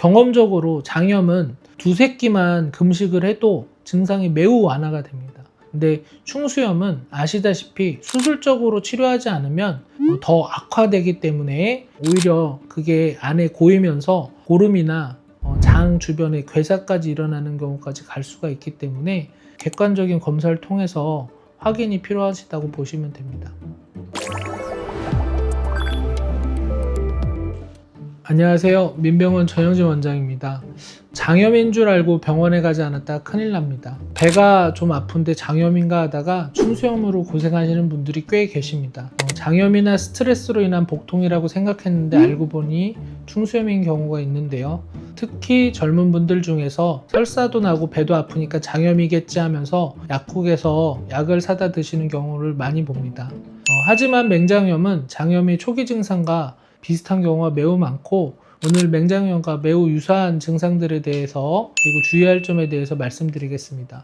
경험적으로 장염은 두세 끼만 금식을 해도 증상이 매우 완화가 됩니다. 근데 충수염은 아시다시피 수술적으로 치료하지 않으면 더 악화되기 때문에 오히려 그게 안에 고이면서 고름이나 장 주변에 괴사까지 일어나는 경우까지 갈 수가 있기 때문에 객관적인 검사를 통해서 확인이 필요하시다고 보시면 됩니다. 안녕하세요. 민병원 전영진 원장입니다. 장염인 줄 알고 병원에 가지 않았다 큰일 납니다. 배가 좀 아픈데 장염인가 하다가 충수염으로 고생하시는 분들이 꽤 계십니다. 장염이나 스트레스로 인한 복통이라고 생각했는데 알고 보니 충수염인 경우가 있는데요. 특히 젊은 분들 중에서 설사도 나고 배도 아프니까 장염이겠지 하면서 약국에서 약을 사다 드시는 경우를 많이 봅니다. 하지만 맹장염은 장염의 초기 증상과 비슷한 경우가 매우 많고 오늘 맹장염과 매우 유사한 증상들에 대해서 그리고 주의할 점에 대해서 말씀드리겠습니다.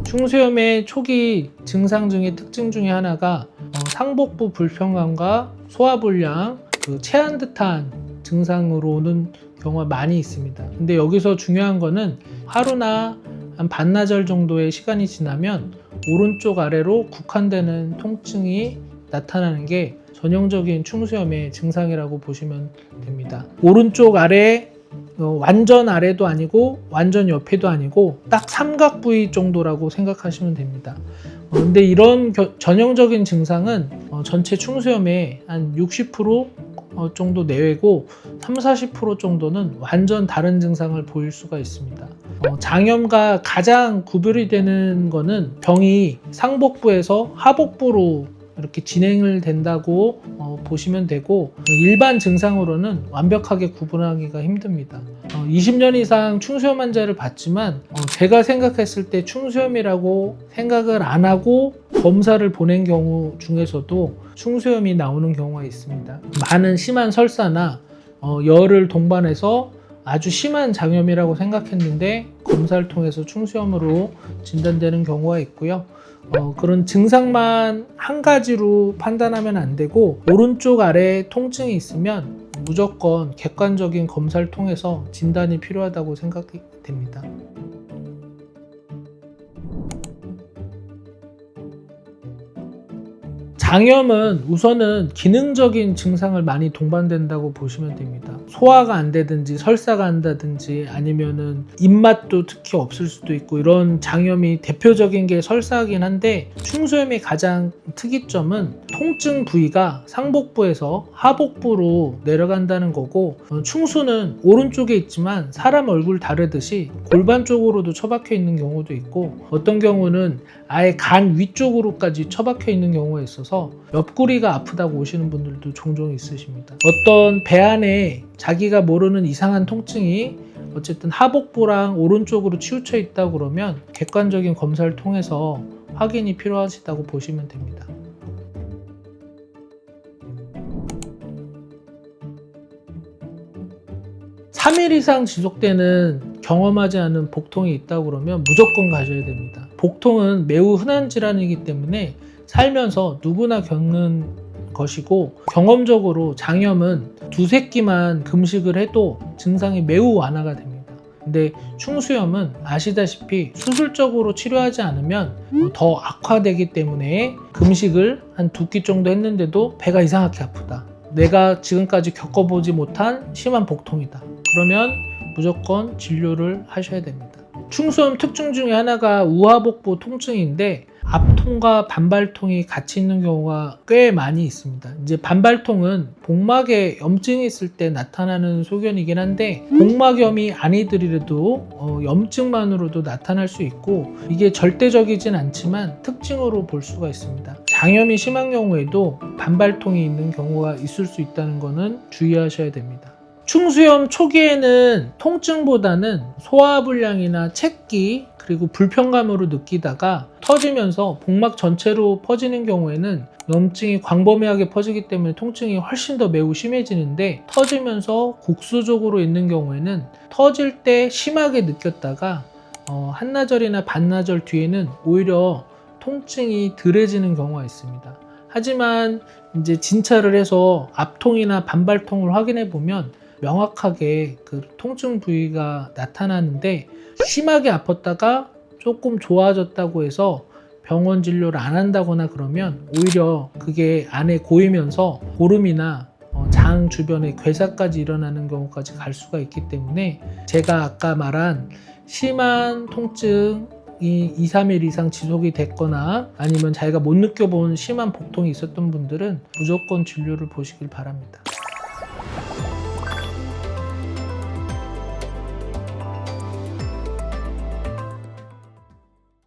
충수염의 초기 증상 중에 특징 중에 하나가 상복부 불편감과 소화불량, 체한 듯한 증상으로 오는 경우가 많이 있습니다. 근데 여기서 중요한 거는 하루나 한 반나절 정도의 시간이 지나면 오른쪽 아래로 국한되는 통증이 나타나는 게 전형적인 충수염의 증상이라고 보시면 됩니다. 오른쪽 아래 완전 아래도 아니고 완전 옆에도 아니고 딱 삼각 부위 정도라고 생각하시면 됩니다. 근데 이런 전형적인 증상은 전체 충수염의 한 60% 정도 내외고 30-40% 정도는 완전 다른 증상을 보일 수가 있습니다. 장염과 가장 구별이 되는 거는 병이 상복부에서 하복부로 이렇게 진행을 된다고 보시면 되고 일반 증상으로는 완벽하게 구분하기가 힘듭니다. 20년 이상 충수염 환자를 봤지만 제가 생각했을 때 충수염이라고 생각을 안 하고 검사를 보낸 경우 중에서도 충수염이 나오는 경우가 있습니다. 많은 심한 설사나 열을 동반해서 아주 심한 장염이라고 생각했는데 검사를 통해서 충수염으로 진단되는 경우가 있고요. 그런 증상만 한 가지로 판단하면 안 되고 오른쪽 아래에 통증이 있으면 무조건 객관적인 검사를 통해서 진단이 필요하다고 생각이 됩니다. 장염은 우선은 기능적인 증상을 많이 동반된다고 보시면 됩니다. 소화가 안 되든지 설사가 한다든지 아니면은 입맛도 특히 없을 수도 있고 이런 장염이 대표적인 게 설사긴 한데 충수염의 가장 특이점은 통증 부위가 상복부에서 하복부로 내려간다는 거고 충수는 오른쪽에 있지만 사람 얼굴 다르듯이 골반 쪽으로도 처박혀 있는 경우도 있고 어떤 경우는 아예 간 위쪽으로까지 처박혀 있는 경우가 있어서 옆구리가 아프다고 오시는 분들도 종종 있으십니다. 어떤 배 안에 자기가 모르는 이상한 통증이 어쨌든 하복부랑 오른쪽으로 치우쳐 있다고 그러면 객관적인 검사를 통해서 확인이 필요하시다고 보시면 됩니다. (3) 3일 이상 지속되는 경험하지 않은 복통이 있다고 그러면 무조건 가셔야 됩니다. 복통은 매우 흔한 질환이기 때문에 살면서 누구나 겪는 것이고 경험적으로 장염은 두세 끼만 금식을 해도 증상이 매우 완화가 됩니다. 근데 충수염은 아시다시피 수술적으로 치료하지 않으면 더 악화되기 때문에 금식을 한 2끼 정도 했는데도 배가 이상하게 아프다. 내가 지금까지 겪어보지 못한 심한 복통이다. 그러면 무조건 진료를 하셔야 됩니다. 충수염 특징 중에 하나가 우하복부 통증인데 앞통과 반발통이 같이 있는 경우가 꽤 많이 있습니다. 이제 반발통은 복막에 염증이 있을 때 나타나는 소견이긴 한데 복막염이 아니더라도 염증만으로도 나타날 수 있고 이게 절대적이진 않지만 특징으로 볼 수가 있습니다. 장염이 심한 경우에도 반발통이 있는 경우가 있을 수 있다는 것은 주의하셔야 됩니다. 충수염 초기에는 통증보다는 소화불량이나 체기 그리고 불편감으로 느끼다가 터지면서 복막 전체로 퍼지는 경우에는 염증이 광범위하게 퍼지기 때문에 통증이 훨씬 더 매우 심해지는데 터지면서 국수적으로 있는 경우에는 터질 때 심하게 느꼈다가 한나절이나 반나절 뒤에는 오히려 통증이 덜해지는 경우가 있습니다. 하지만 이제 진찰을 해서 압통이나 반발통을 확인해 보면 명확하게 그 통증 부위가 나타나는데, 심하게 아팠다가 조금 좋아졌다고 해서 병원 진료를 안 한다거나 그러면 오히려 그게 안에 고이면서 고름이나 장 주변에 괴사까지 일어나는 경우까지 갈 수가 있기 때문에, 제가 아까 말한 심한 통증이 2, 3일 이상 지속이 됐거나 아니면 자기가 못 느껴본 심한 복통이 있었던 분들은 무조건 진료를 보시길 바랍니다.